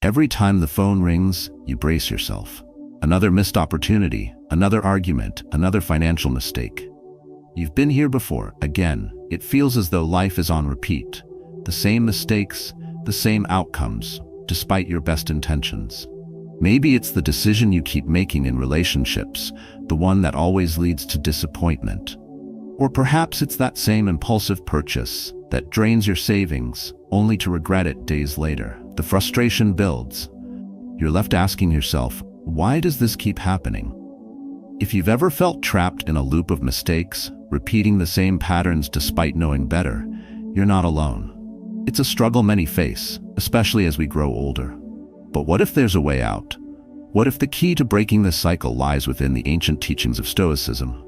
Every time the phone rings, you brace yourself. Another missed opportunity, another argument, another financial mistake. You've been here before. Again, it feels as though life is on repeat. The same mistakes, the same outcomes, despite your best intentions. Maybe it's the decision you keep making in relationships, the one that always leads to disappointment. Or perhaps it's that same impulsive purchase that drains your savings, only to regret it days later. The frustration builds. You're left asking yourself, why does this keep happening? If you've ever felt trapped in a loop of mistakes, repeating the same patterns despite knowing better, you're not alone. It's a struggle many face, especially as we grow older. But what if there's a way out? What if the key to breaking this cycle lies within the ancient teachings of Stoicism?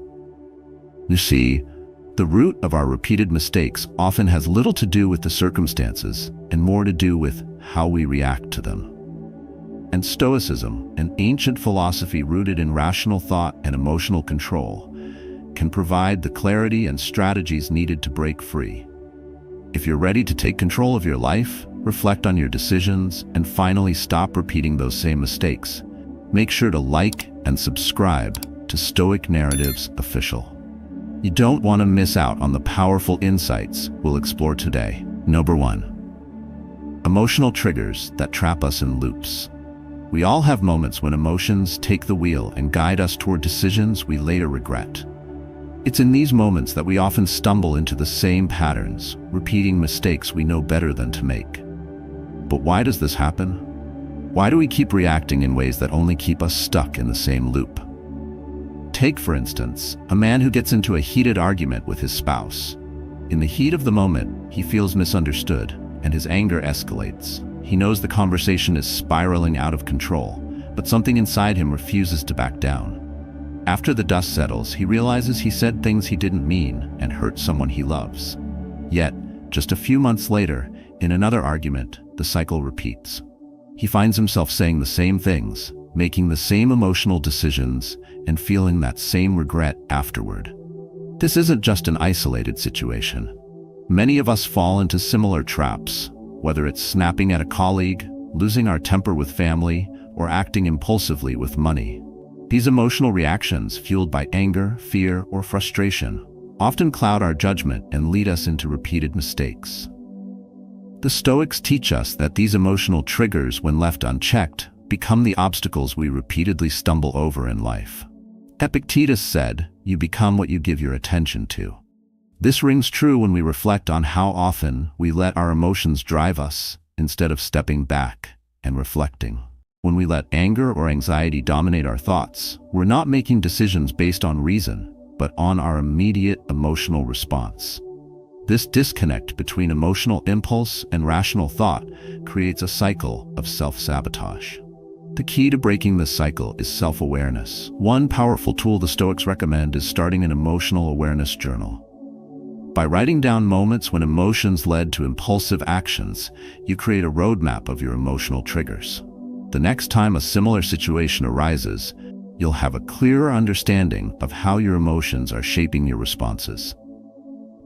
You see, the root of our repeated mistakes often has little to do with the circumstances and more to do with how we react to them. And Stoicism, an ancient philosophy rooted in rational thought and emotional control, can provide the clarity and strategies needed to break free. If you're ready to take control of your life, reflect on your decisions, and finally stop repeating those same mistakes, make sure to like and subscribe to Stoic Narratives Official. You don't want to miss out on the powerful insights we'll explore today. Number 1. Emotional triggers that trap us in loops. We all have moments when emotions take the wheel and guide us toward decisions we later regret. It's in these moments that we often stumble into the same patterns, repeating mistakes we know better than to make. But why does this happen? Why do we keep reacting in ways that only keep us stuck in the same loop? Take, for instance, a man who gets into a heated argument with his spouse. In the heat of the moment, he feels misunderstood, and his anger escalates. He knows the conversation is spiraling out of control, but something inside him refuses to back down. After the dust settles, he realizes he said things he didn't mean and hurt someone he loves. Yet, just a few months later, in another argument, the cycle repeats. He finds himself saying the same things, making the same emotional decisions, and feeling that same regret afterward. This isn't just an isolated situation. Many of us fall into similar traps, whether it's snapping at a colleague, losing our temper with family, or acting impulsively with money. These emotional reactions, fueled by anger, fear, or frustration, often cloud our judgment and lead us into repeated mistakes. The Stoics teach us that these emotional triggers, when left unchecked, become the obstacles we repeatedly stumble over in life. Epictetus said, "You become what you give your attention to." This rings true when we reflect on how often we let our emotions drive us instead of stepping back and reflecting. When we let anger or anxiety dominate our thoughts, we're not making decisions based on reason, but on our immediate emotional response. This disconnect between emotional impulse and rational thought creates a cycle of self-sabotage. The key to breaking this cycle is self-awareness. One powerful tool the Stoics recommend is starting an emotional awareness journal. By writing down moments when emotions led to impulsive actions, you create a roadmap of your emotional triggers. The next time a similar situation arises, you'll have a clearer understanding of how your emotions are shaping your responses.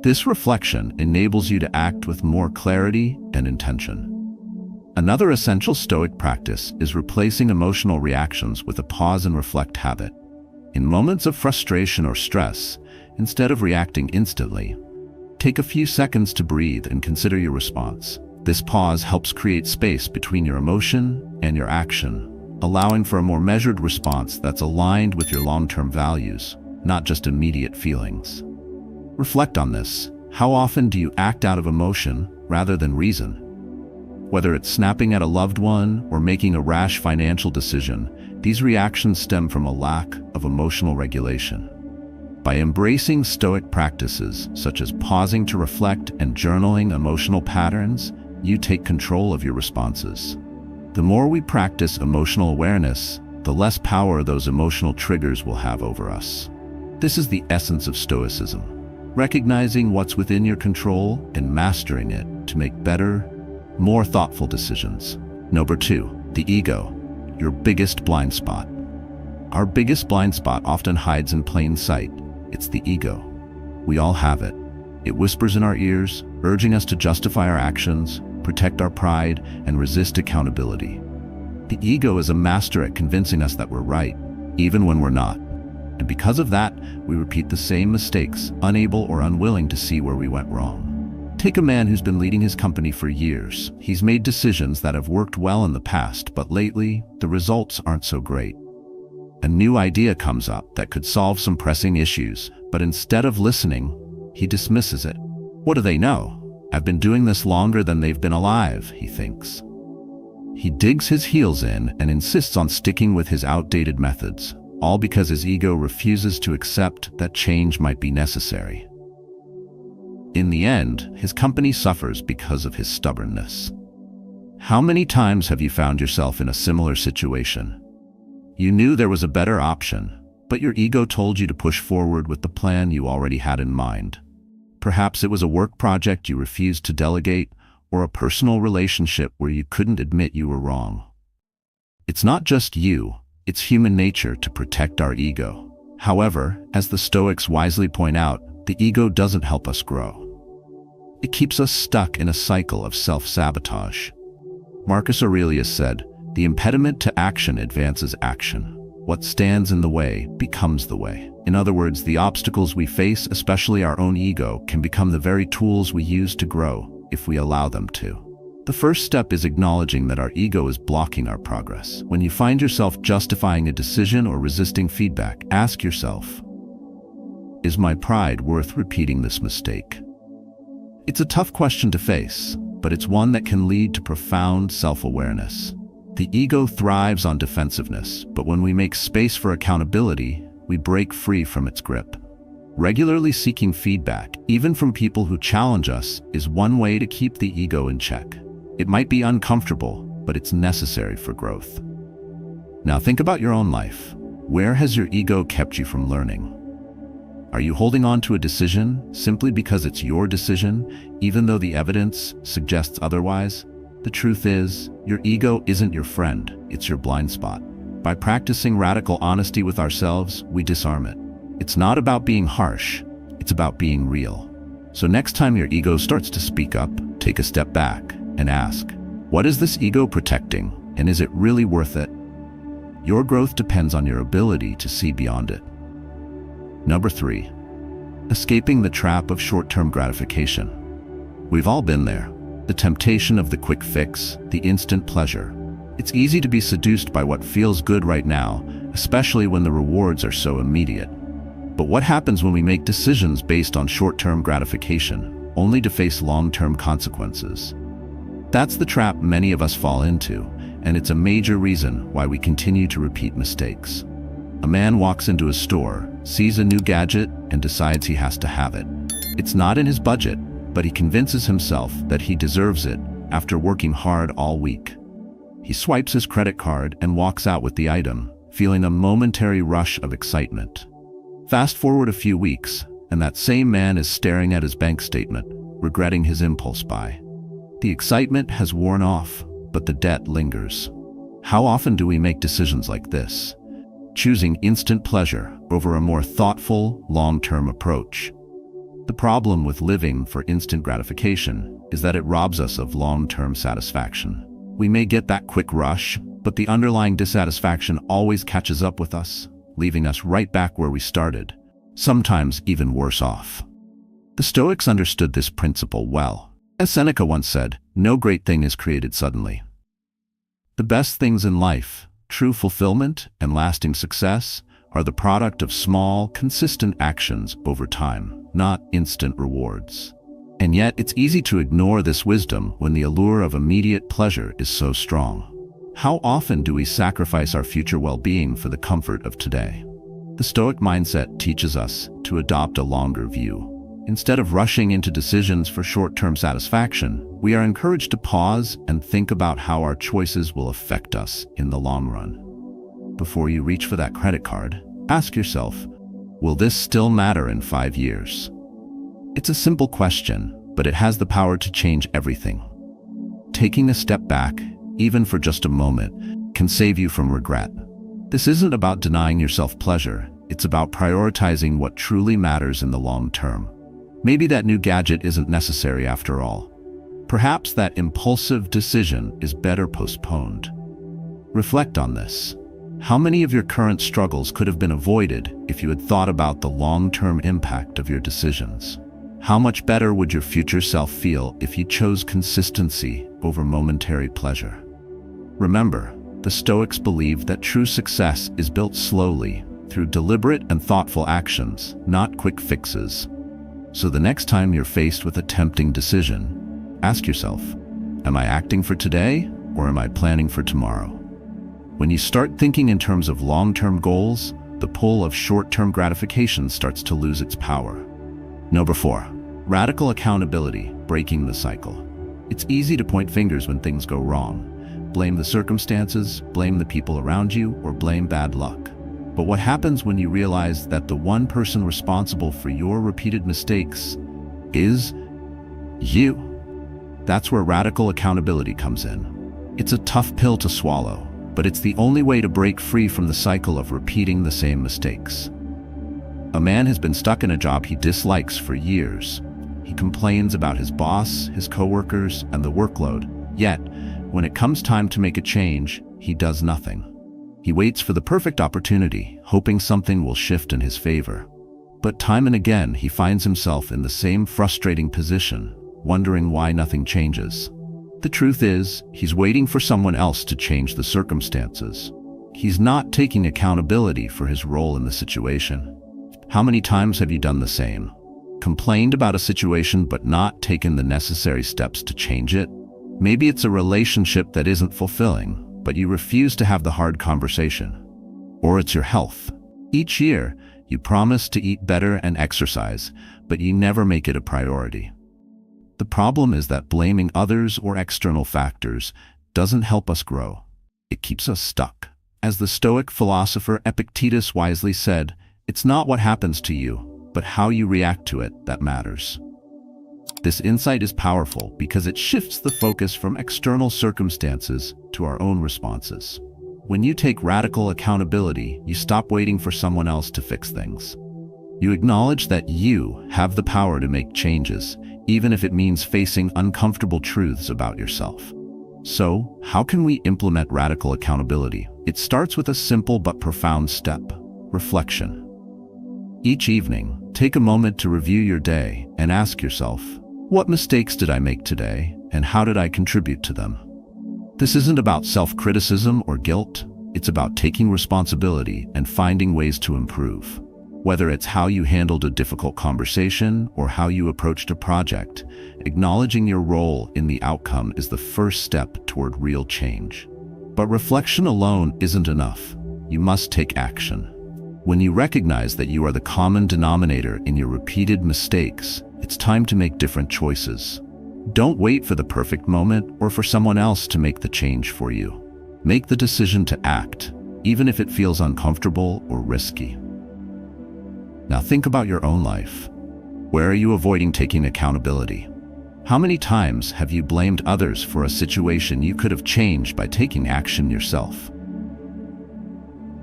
This reflection enables you to act with more clarity and intention. Another essential Stoic practice is replacing emotional reactions with a pause and reflect habit. In moments of frustration or stress, instead of reacting instantly, take a few seconds to breathe and consider your response. This pause helps create space between your emotion and your action, allowing for a more measured response that's aligned with your long-term values, not just immediate feelings. Reflect on this. How often do you act out of emotion rather than reason? Whether it's snapping at a loved one or making a rash financial decision, these reactions stem from a lack of emotional regulation. By embracing Stoic practices such as pausing to reflect and journaling emotional patterns, you take control of your responses. The more we practice emotional awareness, the less power those emotional triggers will have over us. This is the essence of Stoicism: recognizing what's within your control and mastering it to make better, more thoughtful decisions. Number 2, the ego, your biggest blind spot. Our biggest blind spot often hides in plain sight. It's the ego. We all have it. It whispers in our ears, urging us to justify our actions, protect our pride, and resist accountability. The ego is a master at convincing us that we're right, even when we're not. And because of that, we repeat the same mistakes, unable or unwilling to see where we went wrong. Take a man who's been leading his company for years. He's made decisions that have worked well in the past, but lately, the results aren't so great. A new idea comes up that could solve some pressing issues, but instead of listening, he dismisses it. What do they know? I've been doing this longer than they've been alive, he thinks. He digs his heels in and insists on sticking with his outdated methods, all because his ego refuses to accept that change might be necessary. In the end, his company suffers because of his stubbornness. How many times have you found yourself in a similar situation? You knew there was a better option, but your ego told you to push forward with the plan you already had in mind. Perhaps it was a work project you refused to delegate, or a personal relationship where you couldn't admit you were wrong. It's not just you, it's human nature to protect our ego. However, as the Stoics wisely point out, the ego doesn't help us grow. It keeps us stuck in a cycle of self-sabotage. Marcus Aurelius said, "The impediment to action advances action. What stands in the way becomes the way." In other words, the obstacles we face, especially our own ego, can become the very tools we use to grow if we allow them to. The first step is acknowledging that our ego is blocking our progress. When you find yourself justifying a decision or resisting feedback, ask yourself, is my pride worth repeating this mistake? It's a tough question to face, but it's one that can lead to profound self-awareness. The ego thrives on defensiveness, but when we make space for accountability, we break free from its grip. Regularly seeking feedback, even from people who challenge us, is one way to keep the ego in check. It might be uncomfortable, but it's necessary for growth. Now think about your own life. Where has your ego kept you from learning? Are you holding on to a decision simply because it's your decision, even though the evidence suggests otherwise? The truth is, your ego isn't your friend, it's your blind spot. By practicing radical honesty with ourselves, we disarm it. It's not about being harsh, it's about being real. So next time your ego starts to speak up, take a step back and ask, what is this ego protecting, and is it really worth it? Your growth depends on your ability to see beyond it. Number 3, escaping the trap of short-term gratification. We've all been there. The temptation of the quick fix, the instant pleasure. It's easy to be seduced by what feels good right now, especially when the rewards are so immediate. But what happens when we make decisions based on short-term gratification, only to face long-term consequences? That's the trap many of us fall into, and it's a major reason why we continue to repeat mistakes. A man walks into a store, sees a new gadget, and decides he has to have it. It's not in his budget, but he convinces himself that he deserves it after working hard all week. He swipes his credit card and walks out with the item, feeling a momentary rush of excitement. Fast forward a few weeks, and that same man is staring at his bank statement, regretting his impulse buy. The excitement has worn off, but the debt lingers. How often do we make decisions like this, choosing instant pleasure over a more thoughtful, long-term approach? The problem with living for instant gratification is that it robs us of long-term satisfaction. We may get that quick rush, but the underlying dissatisfaction always catches up with us, leaving us right back where we started, sometimes even worse off. The Stoics understood this principle well. As Seneca once said, no great thing is created suddenly. The best things in life, true fulfillment and lasting success, are the product of small, consistent actions over time, not instant rewards. And yet, it's easy to ignore this wisdom when the allure of immediate pleasure is so strong. How often do we sacrifice our future well-being for the comfort of today? The Stoic mindset teaches us to adopt a longer view. Instead of rushing into decisions for short-term satisfaction, we are encouraged to pause and think about how our choices will affect us in the long run. Before you reach for that credit card, ask yourself, will this still matter in 5 years? It's a simple question, but it has the power to change everything. Taking a step back, even for just a moment, can save you from regret. This isn't about denying yourself pleasure, it's about prioritizing what truly matters in the long term. Maybe that new gadget isn't necessary after all. Perhaps that impulsive decision is better postponed. Reflect on this. How many of your current struggles could have been avoided if you had thought about the long-term impact of your decisions? How much better would your future self feel if you chose consistency over momentary pleasure? Remember, the Stoics believed that true success is built slowly, through deliberate and thoughtful actions, not quick fixes. So the next time you're faced with a tempting decision, ask yourself, am I acting for today or am I planning for tomorrow? When you start thinking in terms of long-term goals, the pull of short-term gratification starts to lose its power. Number 4, radical accountability, breaking the cycle. It's easy to point fingers when things go wrong. Blame the circumstances, blame the people around you, or blame bad luck. But what happens when you realize that the one person responsible for your repeated mistakes is you? That's where radical accountability comes in. It's a tough pill to swallow, but it's the only way to break free from the cycle of repeating the same mistakes. A man has been stuck in a job he dislikes for years. He complains about his boss, his coworkers, and the workload. Yet, when it comes time to make a change, he does nothing. He waits for the perfect opportunity, hoping something will shift in his favor. But time and again, he finds himself in the same frustrating position, wondering why nothing changes. The truth is, he's waiting for someone else to change the circumstances. He's not taking accountability for his role in the situation. How many times have you done the same? Complained about a situation but not taken the necessary steps to change it? Maybe it's a relationship that isn't fulfilling, but you refuse to have the hard conversation. Or it's your health. Each year, you promise to eat better and exercise, but you never make it a priority. The problem is that blaming others or external factors doesn't help us grow. It keeps us stuck. As the Stoic philosopher Epictetus wisely said, it's not what happens to you, but how you react to it that matters. This insight is powerful because it shifts the focus from external circumstances to our own responses. When you take radical accountability, you stop waiting for someone else to fix things. You acknowledge that you have the power to make changes, even if it means facing uncomfortable truths about yourself. So, how can we implement radical accountability? It starts with a simple but profound step: reflection. Each evening, take a moment to review your day and ask yourself, what mistakes did I make today, and how did I contribute to them? This isn't about self-criticism or guilt. It's about taking responsibility and finding ways to improve. Whether it's how you handled a difficult conversation or how you approached a project, acknowledging your role in the outcome is the first step toward real change. But reflection alone isn't enough. You must take action. When you recognize that you are the common denominator in your repeated mistakes, it's time to make different choices. Don't wait for the perfect moment or for someone else to make the change for you. Make the decision to act, even if it feels uncomfortable or risky. Now think about your own life. Where are you avoiding taking accountability? How many times have you blamed others for a situation you could have changed by taking action yourself?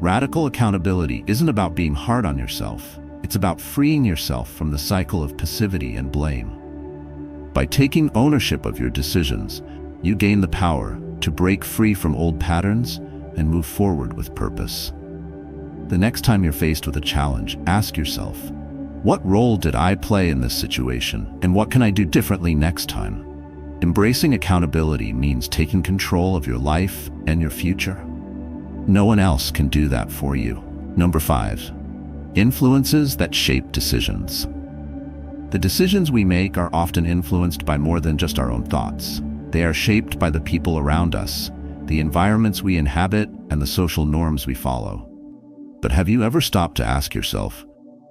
Radical accountability isn't about being hard on yourself. It's about freeing yourself from the cycle of passivity and blame. By taking ownership of your decisions, you gain the power to break free from old patterns and move forward with purpose. The next time you're faced with a challenge, ask yourself, what role did I play in this situation, and what can I do differently next time? Embracing accountability means taking control of your life and your future. No one else can do that for you. Number 5. Influences that shape decisions. The decisions we make are often influenced by more than just our own thoughts. They are shaped by the people around us, the environments we inhabit, and the social norms we follow. But have you ever stopped to ask yourself,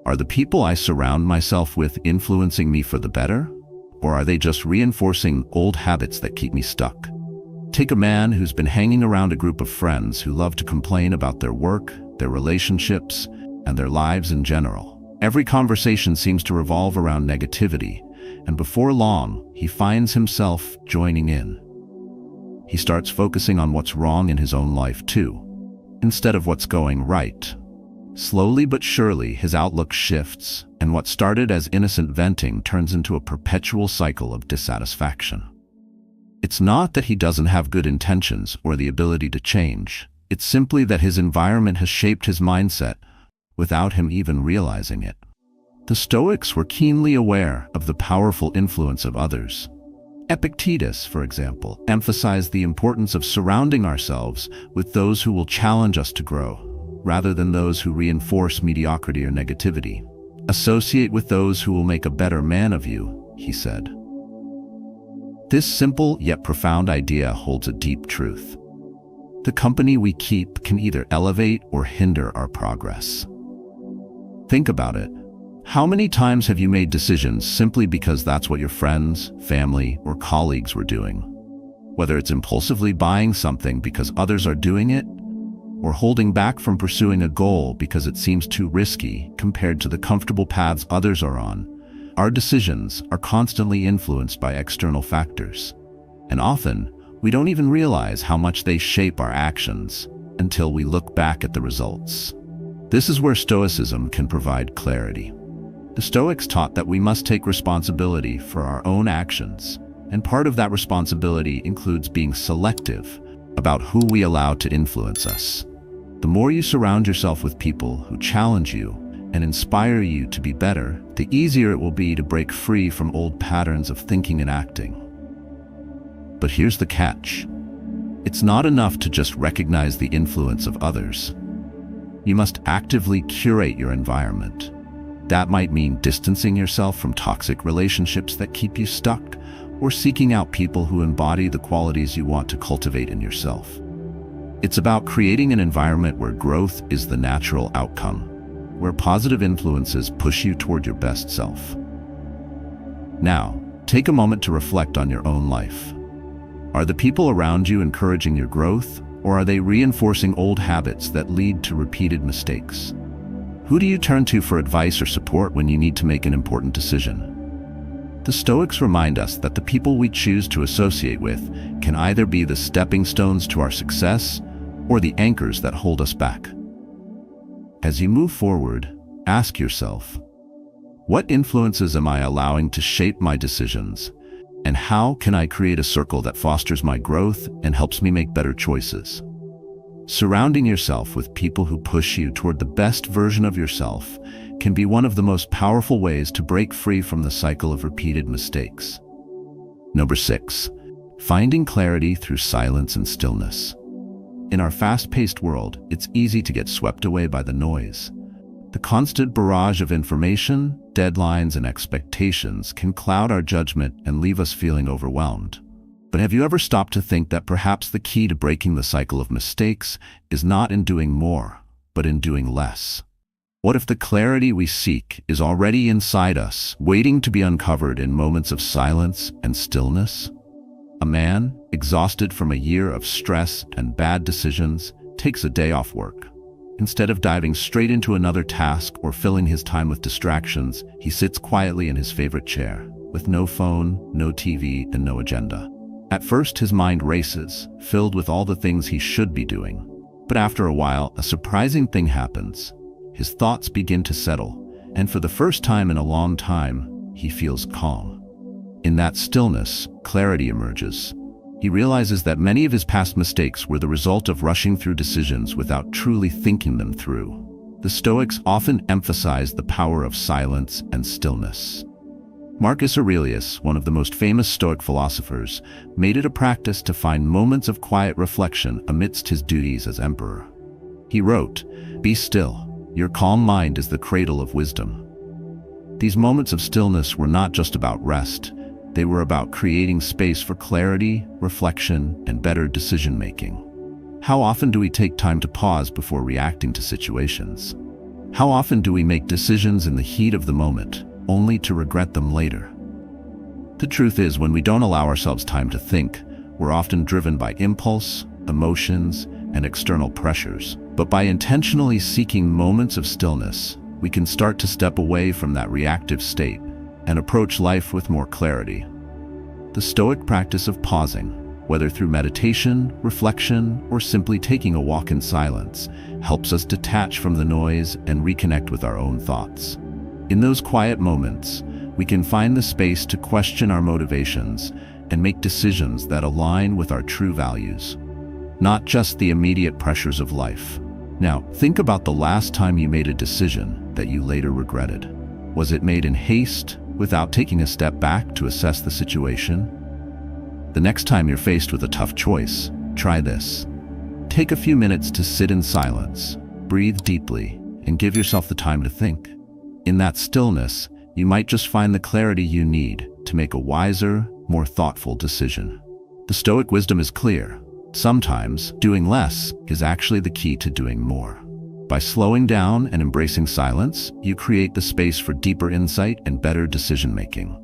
are the people I surround myself with influencing me for the better? Or are they just reinforcing old habits that keep me stuck? Take a man who's been hanging around a group of friends who love to complain about their work, their relationships, and their lives in general. Every conversation seems to revolve around negativity, and before long, he finds himself joining in. He starts focusing on what's wrong in his own life too, instead of what's going right. Slowly but surely, his outlook shifts, and what started as innocent venting turns into a perpetual cycle of dissatisfaction. It's not that he doesn't have good intentions or the ability to change. It's simply that his environment has shaped his mindset without him even realizing it. The Stoics were keenly aware of the powerful influence of others. Epictetus, for example, emphasized the importance of surrounding ourselves with those who will challenge us to grow, rather than those who reinforce mediocrity or negativity. Associate with those who will make a better man of you, he said. This simple yet profound idea holds a deep truth. The company we keep can either elevate or hinder our progress. Think about it. How many times have you made decisions simply because that's what your friends, family, or colleagues were doing? Whether it's impulsively buying something because others are doing it, or holding back from pursuing a goal because it seems too risky compared to the comfortable paths others are on, our decisions are constantly influenced by external factors. And often, we don't even realize how much they shape our actions until we look back at the results. This is where Stoicism can provide clarity. The Stoics taught that we must take responsibility for our own actions, and part of that responsibility includes being selective about who we allow to influence us. The more you surround yourself with people who challenge you and inspire you to be better, the easier it will be to break free from old patterns of thinking and acting. But here's the catch. It's not enough to just recognize the influence of others. You must actively curate your environment. That might mean distancing yourself from toxic relationships that keep you stuck, or seeking out people who embody the qualities you want to cultivate in yourself. It's about creating an environment where growth is the natural outcome, where positive influences push you toward your best self. Now, take a moment to reflect on your own life. Are the people around you encouraging your growth, or are they reinforcing old habits that lead to repeated mistakes? Who do you turn to for advice or support when you need to make an important decision? The Stoics remind us that the people we choose to associate with can either be the stepping stones to our success or the anchors that hold us back. As you move forward, ask yourself, what influences am I allowing to shape my decisions, and how can I create a circle that fosters my growth and helps me make better choices? Surrounding yourself with people who push you toward the best version of yourself can be one of the most powerful ways to break free from the cycle of repeated mistakes. Number 6, finding clarity through silence and stillness. In our fast-paced world, it's easy to get swept away by the noise. The constant barrage of information, deadlines, and expectations can cloud our judgment and leave us feeling overwhelmed. But have you ever stopped to think that perhaps the key to breaking the cycle of mistakes is not in doing more, but in doing less? What if the clarity we seek is already inside us, waiting to be uncovered in moments of silence and stillness? A man, exhausted from a year of stress and bad decisions, takes a day off work. Instead of diving straight into another task or filling his time with distractions, he sits quietly in his favorite chair, with no phone, no TV, and no agenda. At first, his mind races, filled with all the things he should be doing. But after a while, a surprising thing happens. His thoughts begin to settle, and for the first time in a long time, he feels calm. In that stillness, clarity emerges. He realizes that many of his past mistakes were the result of rushing through decisions without truly thinking them through. The Stoics often emphasize the power of silence and stillness. Marcus Aurelius, one of the most famous Stoic philosophers, made it a practice to find moments of quiet reflection amidst his duties as emperor. He wrote, "Be still. Your calm mind is the cradle of wisdom." These moments of stillness were not just about rest. They were about creating space for clarity, reflection, and better decision-making. How often do we take time to pause before reacting to situations? How often do we make decisions in the heat of the moment, only to regret them later? The truth is, when we don't allow ourselves time to think, we're often driven by impulse, emotions, and external pressures. But by intentionally seeking moments of stillness, we can start to step away from that reactive state and approach life with more clarity. The Stoic practice of pausing, whether through meditation, reflection, or simply taking a walk in silence, helps us detach from the noise and reconnect with our own thoughts. In those quiet moments, we can find the space to question our motivations and make decisions that align with our true values, not just the immediate pressures of life. Now, think about the last time you made a decision that you later regretted. Was it made in haste, without taking a step back to assess the situation? The next time you're faced with a tough choice, try this. Take a few minutes to sit in silence, breathe deeply, and give yourself the time to think. In that stillness, you might just find the clarity you need to make a wiser, more thoughtful decision. The Stoic wisdom is clear. Sometimes, doing less is actually the key to doing more. By slowing down and embracing silence, you create the space for deeper insight and better decision-making.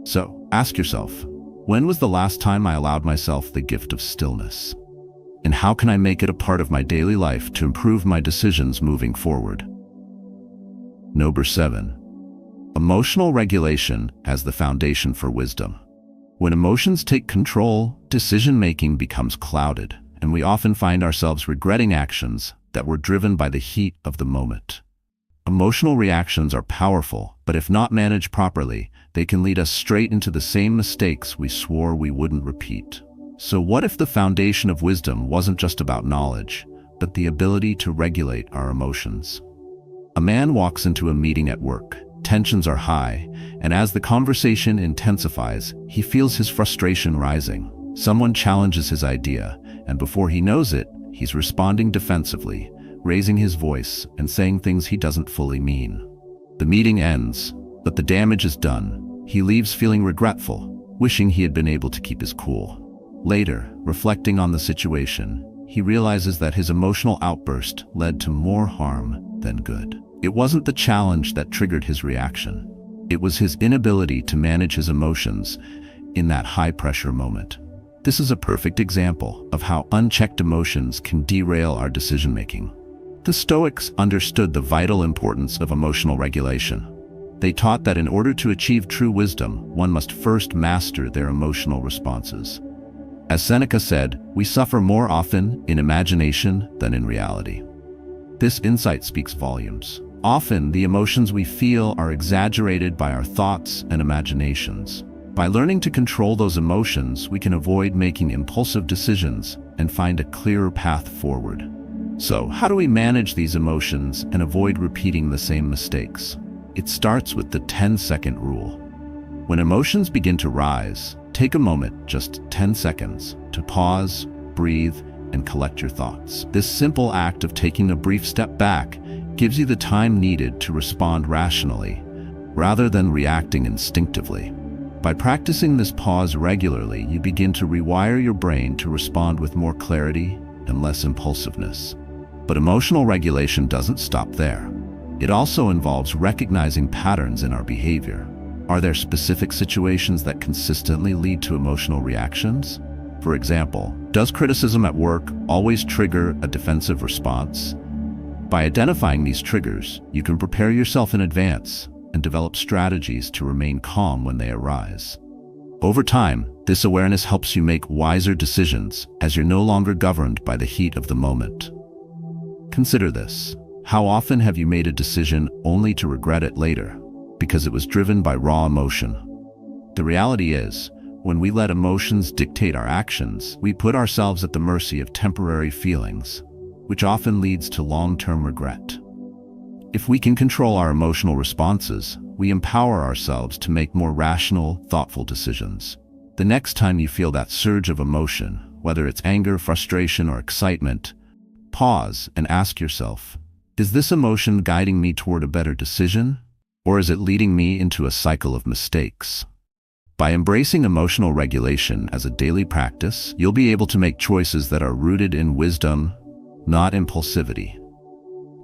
So, ask yourself, when was the last time I allowed myself the gift of stillness? And how can I make it a part of my daily life to improve my decisions moving forward? Number 7. Emotional regulation as the foundation for wisdom. When emotions take control, decision-making becomes clouded, and we often find ourselves regretting actions that were driven by the heat of the moment. Emotional reactions are powerful, but if not managed properly, they can lead us straight into the same mistakes we swore we wouldn't repeat. So what if the foundation of wisdom wasn't just about knowledge, but the ability to regulate our emotions? A man walks into a meeting at work. Tensions are high, and as the conversation intensifies, he feels his frustration rising. Someone challenges his idea, and before he knows it, he's responding defensively, raising his voice and saying things he doesn't fully mean. The meeting ends, but the damage is done. He leaves feeling regretful, wishing he had been able to keep his cool. Later, reflecting on the situation, he realizes that his emotional outburst led to more harm than good. It wasn't the challenge that triggered his reaction. It was his inability to manage his emotions in that high-pressure moment. This is a perfect example of how unchecked emotions can derail our decision-making. The Stoics understood the vital importance of emotional regulation. They taught that in order to achieve true wisdom, one must first master their emotional responses. As Seneca said, we suffer more often in imagination than in reality. This insight speaks volumes. Often, the emotions we feel are exaggerated by our thoughts and imaginations. By learning to control those emotions, we can avoid making impulsive decisions and find a clearer path forward. So, how do we manage these emotions and avoid repeating the same mistakes? It starts with the 10-second rule. When emotions begin to rise, take a moment, just 10 seconds, to pause, breathe, and collect your thoughts. This simple act of taking a brief step back gives you the time needed to respond rationally, rather than reacting instinctively. By practicing this pause regularly, you begin to rewire your brain to respond with more clarity and less impulsiveness. But emotional regulation doesn't stop there. It also involves recognizing patterns in our behavior. Are there specific situations that consistently lead to emotional reactions? For example, does criticism at work always trigger a defensive response? By identifying these triggers, you can prepare yourself in advance and develop strategies to remain calm when they arise. Over time, this awareness helps you make wiser decisions as you're no longer governed by the heat of the moment. Consider this. How often have you made a decision only to regret it later because it was driven by raw emotion? The reality is, when we let emotions dictate our actions, we put ourselves at the mercy of temporary feelings, which often leads to long-term regret. If we can control our emotional responses, we empower ourselves to make more rational, thoughtful decisions. The next time you feel that surge of emotion, whether it's anger, frustration, or excitement, pause and ask yourself, is this emotion guiding me toward a better decision, or is it leading me into a cycle of mistakes? By embracing emotional regulation as a daily practice, you'll be able to make choices that are rooted in wisdom, not impulsivity.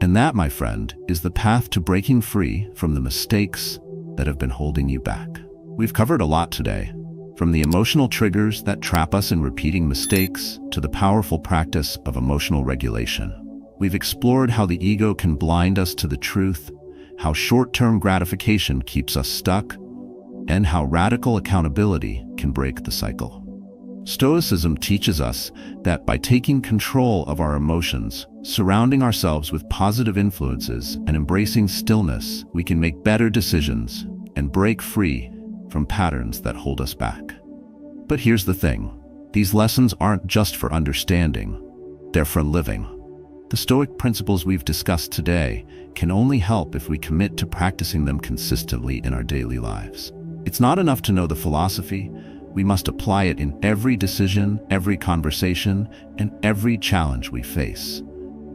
And that, my friend, is the path to breaking free from the mistakes that have been holding you back. We've covered a lot today, from the emotional triggers that trap us in repeating mistakes to the powerful practice of emotional regulation. We've explored how the ego can blind us to the truth, how short-term gratification keeps us stuck, and how radical accountability can break the cycle. Stoicism teaches us that by taking control of our emotions, surrounding ourselves with positive influences, and embracing stillness, we can make better decisions and break free from patterns that hold us back. But here's the thing. These lessons aren't just for understanding. They're for living. The Stoic principles we've discussed today can only help if we commit to practicing them consistently in our daily lives. It's not enough to know the philosophy. We must apply it in every decision, every conversation, and every challenge we face.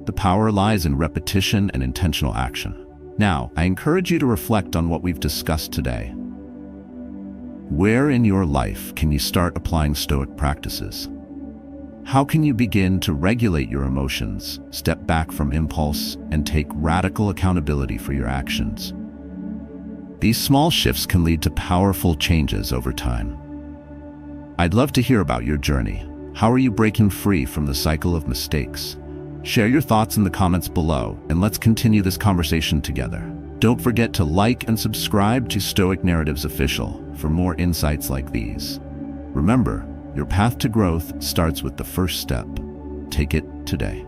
The power lies in repetition and intentional action. Now, I encourage you to reflect on what we've discussed today. Where in your life can you start applying Stoic practices? How can you begin to regulate your emotions, step back from impulse, and take radical accountability for your actions? These small shifts can lead to powerful changes over time. I'd love to hear about your journey. How are you breaking free from the cycle of mistakes? Share your thoughts in the comments below, and let's continue this conversation together. Don't forget to like and subscribe to Stoic Narratives Official for more insights like these. Remember, your path to growth starts with the first step. Take it today.